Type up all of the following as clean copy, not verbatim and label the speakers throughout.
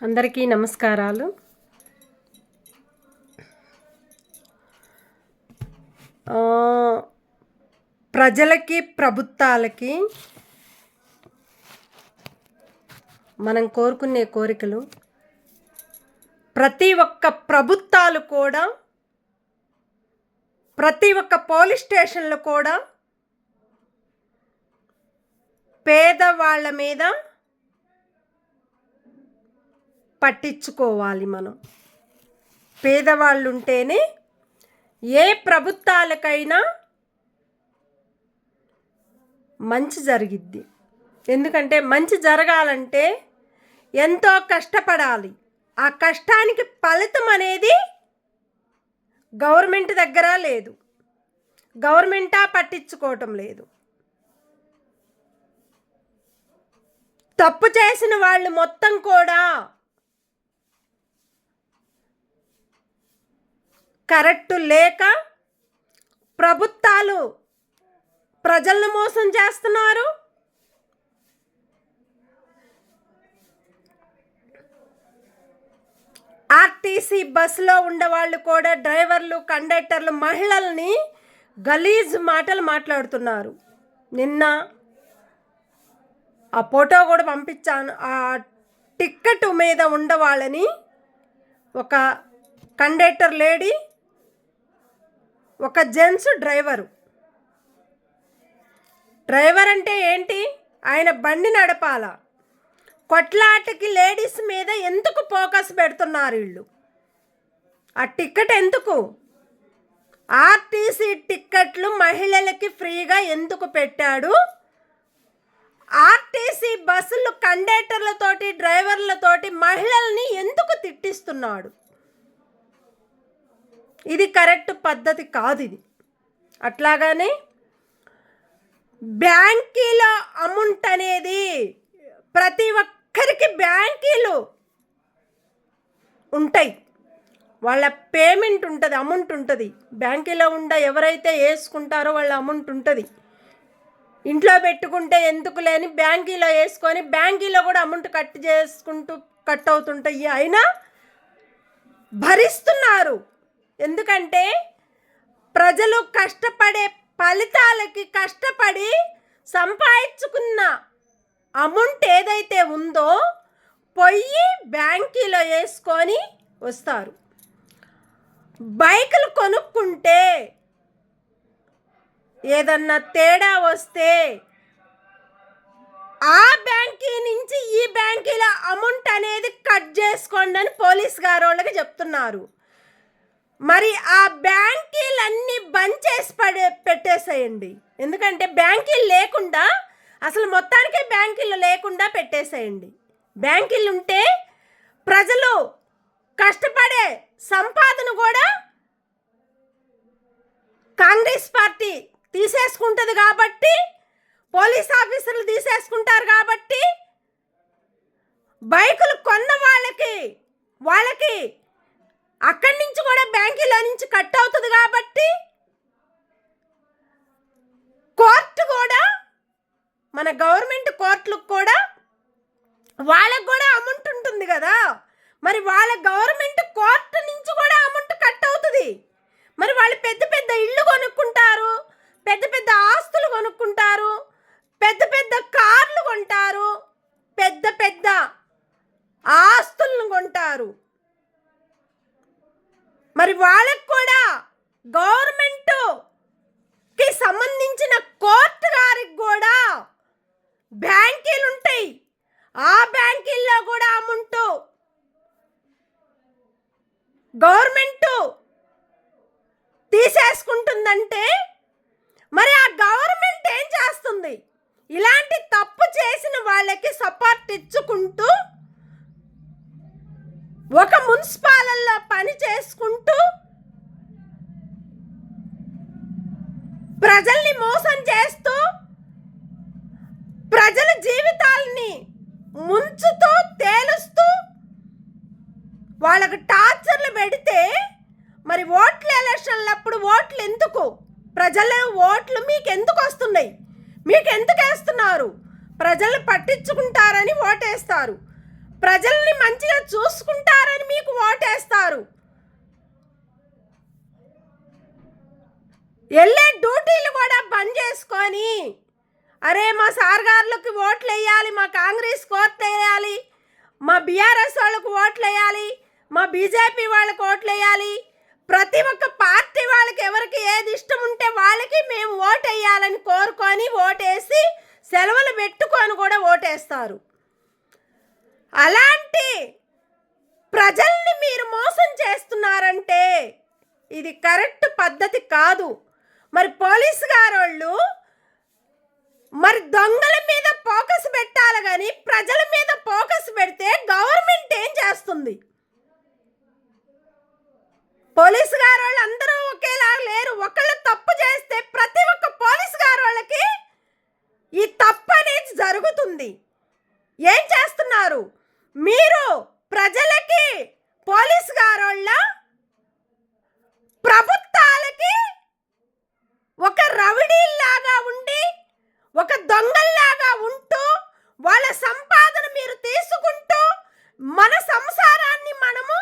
Speaker 1: అందరికీ నమస్కారాలు. ప్రజలకి ప్రభుత్వాలకి మనం కోరుకునే కోరికలు ప్రతి ఒక్క ప్రభుత్వాలు కూడా, ప్రతి ఒక్క పోలీస్ స్టేషన్లు కూడా పేదవాళ్ళ మీద పట్టించుకోవాలి. మనం పేదవాళ్ళు ఉంటేనే ఏ ప్రభుత్వాలకైనా మంచి జరిగిద్ది. ఎందుకంటే మంచి జరగాలంటే ఎంతో కష్టపడాలి. ఆ కష్టానికి ఫలితం అనేది గవర్నమెంట్ దగ్గర లేదు. గవర్నమెంటా పట్టించుకోవటం లేదు. తప్పు చేసిన వాళ్ళు మొత్తం కూడా కరెక్టు లేక ప్రభుత్వాలు ప్రజలను మోసం చేస్తున్నారు. ఆర్టీసీ బస్సులో ఉండేవాళ్ళు కూడా, డ్రైవర్లు, కండక్టర్లు, మహిళల్ని గలీజ్ మాటలు మాట్లాడుతున్నారు. నిన్న ఆ ఫోటో కూడా పంపించాను. ఆ టిక్కెట్ మీద ఉండవాళ్ళని ఒక కండక్టర్ లేడీ, ఒక జెంట్స్ డ్రైవర్ అంటే ఏంటి? ఆయన బండి నడపాల. కొట్లాటకి లేడీస్ మీద ఎందుకు ఫోకస్ పెడుతున్నారు వీళ్ళు? ఆ టిక్కెట్ ఎందుకు? ఆర్టీసీ టిక్కెట్లు మహిళలకి ఫ్రీగా ఎందుకు పెట్టాడు? ఆర్టీసీ బస్సులు కండక్టర్లతోటి, డ్రైవర్లతోటి మహిళల్ని ఎందుకు తిట్టిస్తున్నాడు? ఇది కరెక్ట్ పద్ధతి కాదు. ఇది అట్లాగానే బ్యాంకీలో అమౌంట్ అనేది, ప్రతి ఒక్కరికి బ్యాంకీలు ఉంటాయి. వాళ్ళ పేమెంట్ ఉంటుంది, అమౌంట్ ఉంటుంది. బ్యాంకీలో ఎవరైతే వేసుకుంటారో వాళ్ళ అమౌంట్ ఉంటుంది. ఇంట్లో పెట్టుకుంటే ఎందుకు లేని బ్యాంకీలో వేసుకొని బ్యాంకీలో కూడా అమౌంట్ కట్ అవుతుంటాయి. అయినా భరిస్తున్నారు. ఎందుకంటే ప్రజలు కష్టపడే ఫలితాలకి, కష్టపడి సంపాదించుకున్న అమౌంట్ ఏదైతే ఉందో పొయ్యి బ్యాంకీలో వేసుకొని వస్తారు. బైకులు కొనుక్కుంటే ఏదన్నా తేడా వస్తే ఆ బ్యాంకీ నుంచి ఈ బ్యాంకీలో అమౌంట్ అనేది కట్ చేసుకోండి అని పోలీస్ గారు వాళ్ళకి చెప్తున్నారు. మరి ఆ బ్యాంకీలన్నీ బంద్ చేసి పెట్టేసేయండి. ఎందుకంటే బ్యాంకీలు లేకుండా, అసలు మొత్తానికే బ్యాంకీలు లేకుండా పెట్టేసేయండి. బ్యాంకీలు ఉంటే ప్రజలు కష్టపడే సంపాదన కూడా కాంగ్రెస్ పార్టీ తీసేసుకుంటుంది కాబట్టి, పోలీస్ ఆఫీసర్లు తీసేసుకుంటారు కాబట్టి, బైకులు కొన్న వాళ్ళకి అక్కడి నుంచి కూడా బ్యాంకీలో నుంచి కట్ అవుతుంది కాబట్టి, కోర్టు కూడా, మన గవర్నమెంట్ కోర్టులకు కూడా వాళ్ళకు కూడా అమౌంట్ ఉంటుంది కదా. మరి వాళ్ళ గవర్నమెంట్ కోర్టు నుంచి కూడా అమౌంట్ కట్ అవుతుంది. మరి వాళ్ళు పెద్ద పెద్ద ఇళ్ళు కొనుక్కుంటారు, పెద్ద పెద్ద ఆస్తులు కొనుక్కుంటారు, పెద్ద పెద్ద కార్లు కొంటారు, పెద్ద పెద్ద ఆస్తులను కొంటారు. మరి వాళ్ళకు కూడా గవర్నమెంట్కి సంబంధించిన కోర్టు గారికి కూడా బ్యాంకీలు ఉంటాయి. ఆ బ్యాంకీల్లో కూడా అమౌంట్ గవర్నమెంట్ తీసేసుకుంటుందంటే మరి ఆ గవర్నమెంట్ ఏం చేస్తుంది? ఇలాంటి తప్పు చేసిన వాళ్ళకి సపోర్ట్ ఇచ్చుకుంటూ, ఒక మున్సిపాలలో పని చేసుకుంటూ, ప్రజల్ని మోసం చేస్తూ, ప్రజల జీవితాలని ముంచుతూ, తేలుస్తూ, వాళ్ళకు టార్చర్లు పెడితే మరి ఓట్ల ఎలక్షన్లప్పుడు ఓట్లు ఎందుకు? ప్రజల ఓట్లు మీకు ఎందుకు వస్తున్నాయి? మీకు ఎందుకు వేస్తున్నారు? ప్రజలు పట్టించుకుంటారని ఓటేస్తారు. ప్రజల్ని మంచిగా చూసుకుంటారని మీకు ఓటేస్తారు. వెళ్ళే డ్యూటీలు కూడా బంద్ చేసుకొని, అరే మా సార్ గారులకి ఓట్లు వేయాలి, మా కాంగ్రెస్ ఓట్లు వేయాలి, మా బీఆర్ఎస్ వాళ్ళకు ఓట్లు వేయాలి, మా బీజేపీ వాళ్ళకి ఓట్లు వేయాలి, ప్రతి ఒక్క పార్టీ వాళ్ళకి ఎవరికి ఏది ఇష్టం ఉంటే వాళ్ళకి మేము ఓటు వేయాలని కోరుకొని ఓటేసి సెలవులు పెట్టుకొని కూడా ఓటేస్తారు. అలాంటి ప్రజల్ని మీరు మోసం చేస్తున్నారంటే ఇది కరెక్ట్ పద్ధతి కాదు. మరి పోలీసు గారోళ్ళు మరి దొంగల మీద ఫోకస్ పెట్టాలి కానీ ప్రజల మీద ఫోకస్ పెడితే గవర్నమెంట్ ఏం చేస్తుంది? పోలీసు గారోళ్ళు అందరూ ఒకేలా లేరు. ఒకళ్ళు తప్పు చేస్తే ప్రతి ఒక్క పోలీసు గారోళ్ళకి ఈ తప్పు అనేది జరుగుతుంది. ఏం చేస్తున్నారు మీరు? ప్రజలకి పోలీసు గారోళ్ళ ప్రభుత్వాలకి ఒక రౌడీల్లాగా ఉండి, ఒక దొంగల్లాగా ఉంటూ, వాళ్ళ సంపాదన మీరు తీసుకుంటూ మన సంసారాన్ని మనము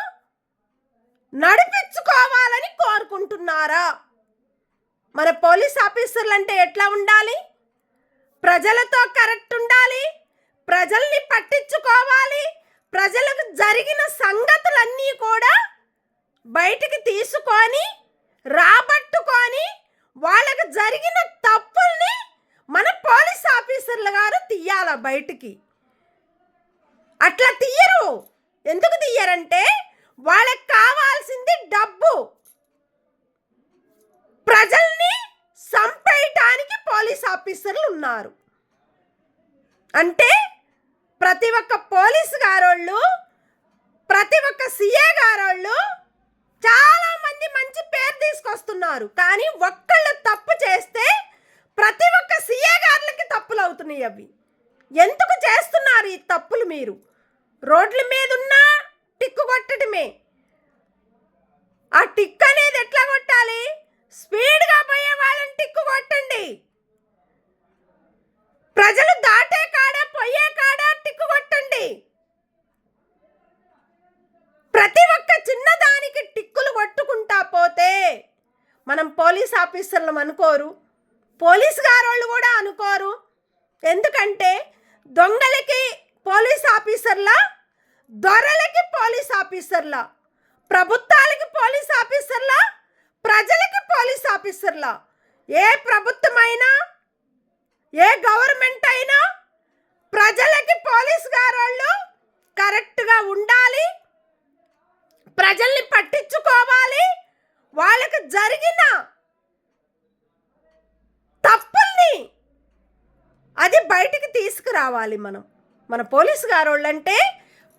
Speaker 1: నడిపించుకోవాలని కోరుకుంటున్నారా? మన పోలీస్ ఆఫీసర్లు అంటే ఎట్లా ఉండాలి? ప్రజలతో కరెక్ట్ ఉండాలి, ప్రజల్ని పట్టించుకోవాలి, ప్రజలకు జరిగిన సంగతులన్నీ కూడా బయటికి తీసుకొని రాబట్టుకొని వాళ్ళకు జరిగిన తప్పుల్ని మన పోలీస్ ఆఫీసర్లు గారు తీయాల బయటికి. అట్లా తీయరు. ఎందుకు తీయరంటే వాళ్ళకి కావాల్సింది డబ్బు. ప్రజల్ని సంపేయటానికి పోలీస్ ఆఫీసర్లు ఉన్నారు. అంటే ప్రతి ఒక్క పోలీసు గారోళ్ళు, ప్రతి ఒక్క సిఏ గారోళ్ళు చాలా మంది మంచి పేరు తీసుకొస్తున్నారు. కానీ ఒక్కళ్ళు తప్పు చేస్తే ప్రతి ఒక్క సిఏ గారులకి తప్పులు అవుతున్నాయి. అవి ఎందుకు చేస్తున్నారు ఈ తప్పులు? మీరు రోడ్ల మీద ఉన్న టిక్కు కొట్టడమే. ఆ టిక్ అనేది ఎట్లా కొట్టాలి? స్పీడ్గా పోయే వాళ్ళని టిక్కు కొట్టండి. ప్రజలు దాటే కాడ పోయే కాడ టిక్కు కొట్టండి. ప్రతి ఒక్క చిన్నదానికి టిక్కులు కొట్టుకుంటా పోతే మనం పోలీస్ ఆఫీసర్లు అనుకోరు, పోలీసు గారోళ్ళు కూడా అనుకోరు. ఎందుకంటే దొంగలకి పోలీస్ ఆఫీసర్లా, దొరలకి పోలీస్ ఆఫీసర్లా, ప్రభుత్వాలకి పోలీస్ ఆఫీసర్లా, ప్రజలకి పోలీస్ ఆఫీసర్లా. ఏ ప్రభుత్వమైనా ఏ గవర్నమెంట్ అయినా ప్రజలకి పోలీసు గారోళ్ళు కరెక్ట్గా ఉండాలి, ప్రజల్ని పట్టించుకోవాలి, వాళ్ళకి జరిగిన తప్పుల్ని అది బయటికి తీసుకురావాలి. మన పోలీసు గారోళ్ళంటే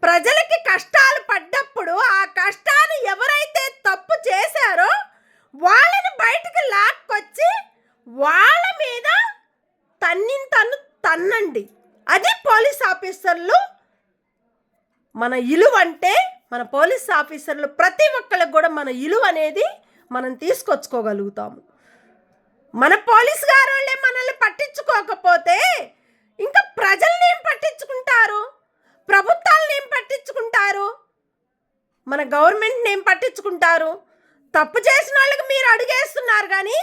Speaker 1: ప్రజలకి కష్టాలు పడ్డప్పుడు ఆ కష్టాన్ని ఎవరైతే తప్పు చేశారో వాళ్ళని బయటికి లాక్కొచ్చి వాళ్ళ మీద తన్నండి. అది పోలీస్ ఆఫీసర్లు మన ఇలువ. అంటే మన పోలీస్ ఆఫీసర్లు ప్రతి ఒక్కరికి కూడా మన ఇలువ అనేది మనం తీసుకొచ్చుకోగలుగుతాము. మన పోలీస్ గారోళ్ళే మనల్ని పట్టించుకోకపోతే ఇంకా ప్రజల్ని ఏం పట్టించుకుంటారు? ప్రభుత్వాలను ఏం పట్టించుకుంటారు? మన గవర్నమెంట్ని ఏం పట్టించుకుంటారు? తప్పు చేసిన వాళ్ళకి మీరు అడుగేస్తున్నారు కానీ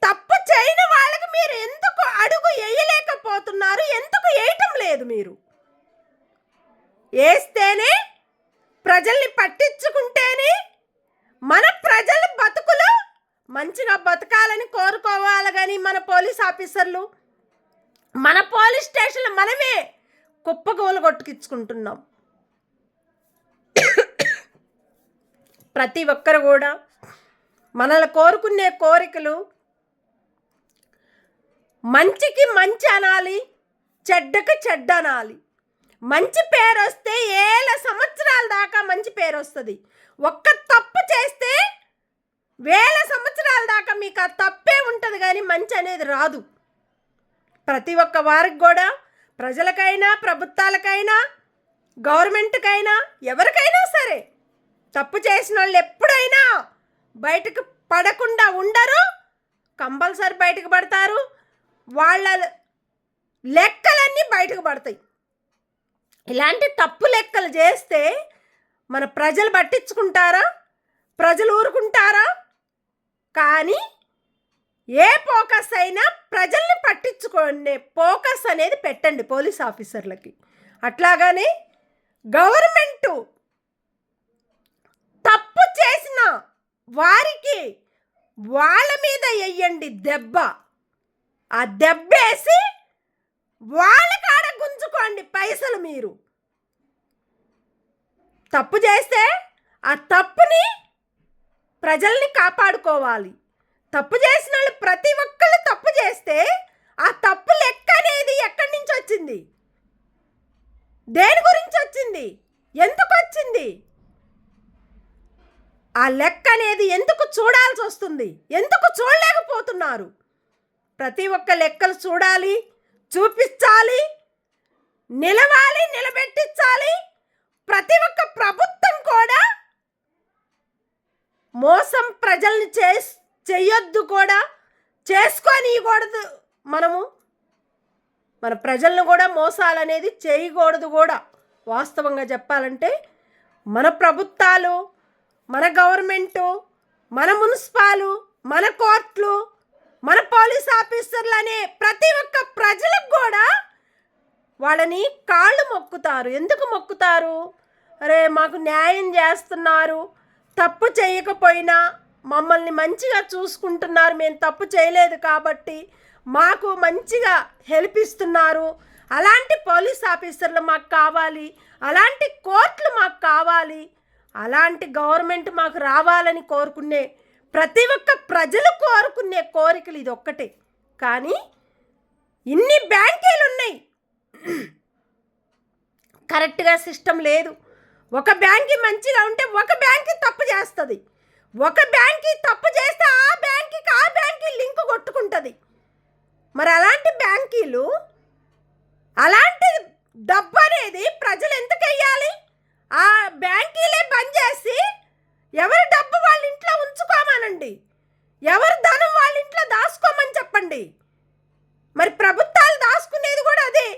Speaker 1: తప్పు చేయని వాళ్ళకి మీరు ఎందుకు అడుగు వేయలేకపోతున్నారు? ఎందుకు వేయటం లేదు? మీరు వేస్తేనే, ప్రజల్ని పట్టించుకుంటేనే మన ప్రజల బతుకులు మంచిగా బతకాలని కోరుకోవాలి. కానీ మన పోలీస్ ఆఫీసర్లు, మన పోలీస్ స్టేషన్లు మనమే కుప్పగోలు కొట్టుకిచ్చుకుంటున్నాం. ప్రతి ఒక్కరు కూడా మనల్ని కోరుకునే కోరికలు మంచికి మంచి అనాలి, చెడ్డకి చెడ్డ అనాలి. మంచి పేరు వస్తే ఏళ్ళ సంవత్సరాల దాకా మంచి పేరు వస్తుంది. ఒక్క తప్పు చేస్తే వేల సంవత్సరాల దాకా మీకు ఆ తప్పే ఉంటుంది కానీ మంచి అనేది రాదు. ప్రతి ఒక్క వారికి కూడా, ప్రజలకైనా, ప్రభుత్వాలకైనా, గవర్నమెంట్కైనా, ఎవరికైనా సరే తప్పు చేసిన వాళ్ళు ఎప్పుడైనా బయటకు పడకుండా ఉండరు. కంపల్సరీ బయటకు పడతారు. వాళ్ళ లెక్కలన్నీ బయటకు పడతాయి. ఇలాంటి తప్పు లెక్కలు చేస్తే మన ప్రజలు పట్టించుకుంటారా? ప్రజలు ఊరుకుంటారా? కానీ ఏ ఫోకస్ అయినా ప్రజల్ని పట్టించుకోండి, ఫోకస్ అనేది పెట్టండి పోలీస్ ఆఫీసర్లకి. అట్లాగానే గవర్నమెంటు తప్పు చేసిన వారికి వాళ్ళ మీద వెయ్యండి దెబ్బ. ఆ దెబ్బేసి వాళ్ళ కాడ గుంజుకోండి పైసలు. మీరు తప్పు చేస్తే ఆ తప్పుని ప్రజల్ని కాపాడుకోవాలి. తప్పు చేసిన వాళ్ళు ప్రతి ఒక్కళ్ళు తప్పు చేస్తే ఆ తప్పు లెక్క అనేది ఎక్కడి నుంచి వచ్చింది? దేని గురించి వచ్చింది? ఎందుకు వచ్చింది? ఆ లెక్క అనేది ఎందుకు చూడాల్సి వస్తుంది? ఎందుకు చూడలేకపోతున్నారు? ప్రతి ఒక్క లెక్కలు చూడాలి, చూపించాలి, నిలవాలి, నిలబెట్టించాలి. ప్రతి ఒక్క ప్రభుత్వం కూడా మోసం ప్రజల్ని చెయ్యొద్దు, కూడా చేసుకోనియకూడదు. మన ప్రజలను కూడా మోసాలు అనేది చేయకూడదు కూడా. వాస్తవంగా చెప్పాలంటే మన ప్రభుత్వాలు, మన గవర్నమెంటు, మన మున్సిపాలు, మన కోర్టులు, మన పోలీస్ ఆఫీసర్లు అనే ప్రతి ఒక్క ప్రజలకు కూడా వాళ్ళని కాళ్ళు మొక్కుతారు. ఎందుకు మొక్కుతారు? అరే మాకు న్యాయం చేస్తున్నారు, తప్పు చేయకపోయినా మమ్మల్ని మంచిగా చూసుకుంటున్నారు, మేము తప్పు చేయలేదు కాబట్టి మాకు మంచిగా హెల్ప్ ఇస్తున్నారు, అలాంటి పోలీస్ ఆఫీసర్లు మాకు కావాలి, అలాంటి కోర్టులు మాకు కావాలి, అలాంటి గవర్నమెంట్ మాకు రావాలని కోరుకునే ప్రతి ఒక్క ప్రజలు కోరుకునే కోరికలు ఇది ఒక్కటే. కానీ ఇన్ని బ్యాంకీలు ఉన్నాయి, కరెక్ట్గా సిస్టమ్ లేదు. ఒక బ్యాంకీ మంచిగా ఉంటే ఒక బ్యాంకీ తప్పు చేస్తుంది, ఒక బ్యాంకీ తప్పు చేస్తే ఆ బ్యాంకీ లింక్ కొట్టుకుంటుంది. మరి అలాంటి బ్యాంకీలు, అలాంటి డబ్బు అనేది ప్రజలు ఎందుకు వెయ్యాలి? ఆ బ్యాంకీలే బంద్ చేసి ఎవరి డబ్బు వాళ్ళ ఇంట్లో ఉంచుకోమనండి, ఎవరి ధనం వాళ్ళ ఇంట్లో దాచుకోమని చెప్పండి. మరి ప్రభుత్వాలు దాచుకునేది కూడా అదే,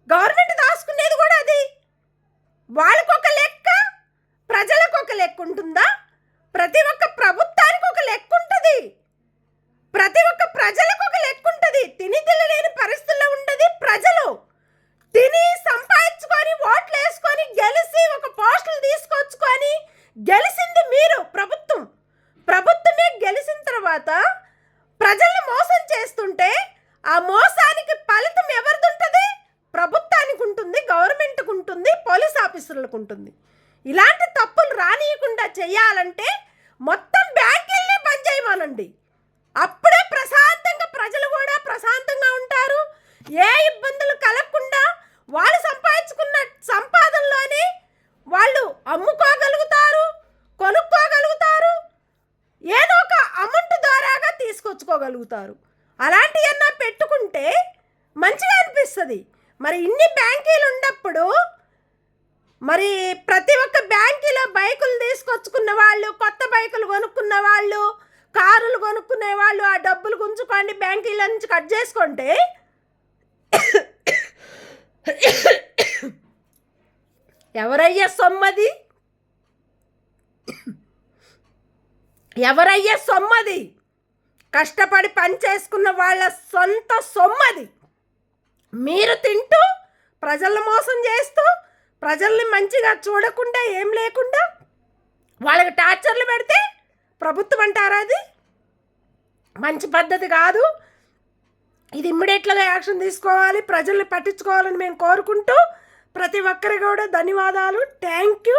Speaker 1: గవర్నమెంట్ దాచుకునేది కూడా అది. వాళ్ళకొక లెక్క, ప్రజలకు ఒక లెక్క ఉంటుందా? ప్రతి ఒక్క ప్రభుత్వానికి ఒక లెక్క ఉంటుంది, ప్రతి ఒక్క ప్రజలకు ఒక లెక్క ఉంటుంది. తిని తినలేని పరిస్థితుల్లో ఉంటుంది ప్రజలు. తిని సంపాదించుకొని ఓట్లు వేసుకొని గెలిచి ఒక పోస్టులు తీసుకొచ్చుకొని గెలిచింది మీరు, ప్రభుత్వమే గెలిచిన తర్వాత ప్రజల్ని మోసం చేస్తుంటే ఆ మోసానికి ఫలితం ఎవరిది ఉంటుంది? ప్రభుత్వానికి ఉంటుంది, గవర్నమెంట్కి ఉంటుంది, పోలీస్ ఆఫీసర్లకు ఉంటుంది. ఇలాంటి తప్పులు రానియకుండా చేయాలంటే మొత్తం బ్యాంకుల్ని బంద్ చేయమనండి. అప్పుడే ప్రశాంతంగా ప్రజలు కూడా ప్రశాంతంగా ఉంటారు. ఏ ఇబ్బందులు కలగకుండా వాళ్ళు సంపాదించుకున్న సంపాదనలోనే వాళ్ళు అమ్ముకోగలుగుతారు, కొనుక్కోగలుగుతారు, ఏదో ఒక అమౌంట్ ద్వారాగా తీసుకొచ్చుకోగలుగుతారు. అలాంటివన్నా పెట్టుకుంటే మంచిగా అనిపిస్తుంది. మరి ఇన్ని బ్యాంకీలు ఉన్నప్పుడు మరి ప్రతి ఒక్క బ్యాంకీలో బైకులు తీసుకొచ్చుకున్న వాళ్ళు, కొత్త బైకులు కొనుక్కున్న వాళ్ళు, కారులు కొనుక్కునే వాళ్ళు ఆ డబ్బులు గుంజుకోండి, బ్యాంకీల నుంచి కట్ చేసుకుంటే ఎవరయ్యా సొమ్మది? ఎవరయ్యా సొమ్మది? కష్టపడి పని చేసుకున్న వాళ్ళ సొంత సొమ్మది. మీరు తింటూ ప్రజల్ని మోసం చేస్తూ ప్రజల్ని మంచిగా చూడకుండా ఏం లేకుండా వాళ్ళకి టార్చర్లు పెడితే ప్రభుత్వం అంటారా? అది మంచి పద్ధతి కాదు. ఇది ఇమ్మీడియట్గా యాక్షన్ తీసుకోవాలి, ప్రజల్ని పట్టించుకోవాలని మేము కోరుకుంటూ ప్రతి ఒక్కరికి కూడా ధన్యవాదాలు. Thank you.